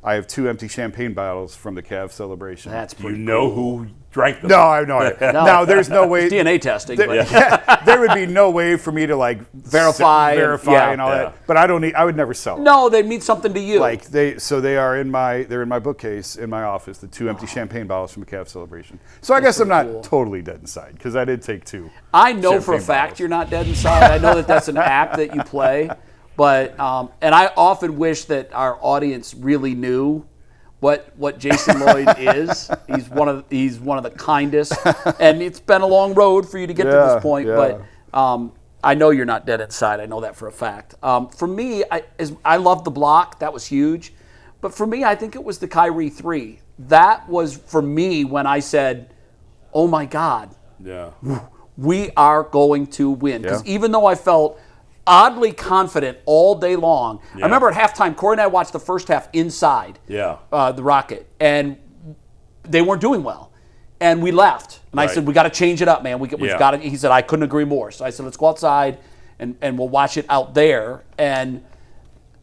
I have 2 empty champagne bottles from the Cavs celebration. That's pretty You know cool. who drank them. No, I have no idea. No, there's no way. DNA testing. There would be no way for me to like Verify and all that. But I would never sell them. No, they mean something to you. Like they are in my bookcase in my office, the 2 empty champagne bottles from a Cavs celebration. So I guess I'm not totally dead inside because I did take 2. I know for a champagne fact bottles. you're not dead inside. I know that that's an act that you play, but and I often wish that our audience really knew what Jason Lloyd is. He's one of the kindest, and it's been a long road for you to get to this point. Yeah. But I know you're not dead inside. I know that for a fact. For me, I love the block. That was huge. But for me, I think it was the Kyrie 3. That was for me when I said, "Oh my God, Yeah. we are going to win." Because Yeah. even though I felt oddly confident all day long, I remember at halftime, Corey and I watched the first half inside the Rocket, and they weren't doing well. And we left. And I said, we got to change it up, man. We've got to. He said, I couldn't agree more. So I said, let's go outside and we'll watch it out there. And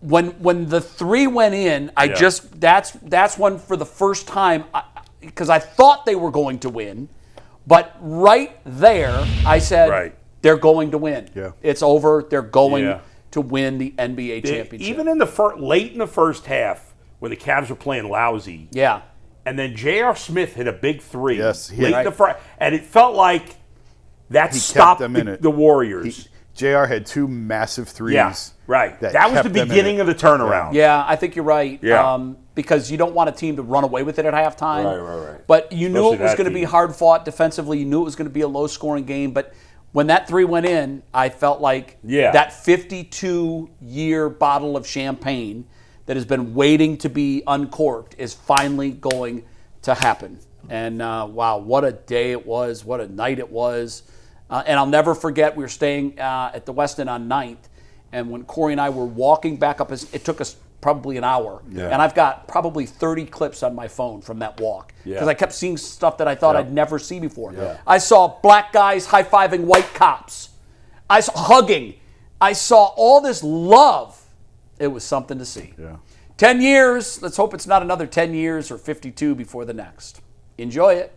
when the 3 went in, that's when for the first time, because I thought they were going to win, but right there, I said, they're going to win. Yeah. It's over. They're going to win the NBA championship. Even in late in the first half, when the Cavs were playing lousy. Yeah. And then J.R. Smith hit a big 3. Yes, late in the first, and it felt like that stopped them in it. the Warriors. JR had 2 massive threes. Yeah, right. That was the kept them in beginning it. of the turnaround. Yeah, I think you're right. Yeah. Because you don't want a team to run away with it at halftime. Right. But you knew Especially it was that going to be team. hard fought defensively. You knew it was going to be a low scoring game. But when that 3 went in, I felt like that 52-year bottle of champagne that has been waiting to be uncorked is finally going to happen. And wow, what a day it was. What a night it was. And I'll never forget, we were staying at the Westin on 9th, and when Corey and I were walking back up, it took us probably an hour. Yeah. And I've got probably 30 clips on my phone from that walk. Because I kept seeing stuff that I thought I'd never see before. Yeah. I saw black guys high-fiving white cops. I saw hugging. I saw all this love. It was something to see. Yeah. 10 years. Let's hope it's not another 10 years or 52 before the next. Enjoy it.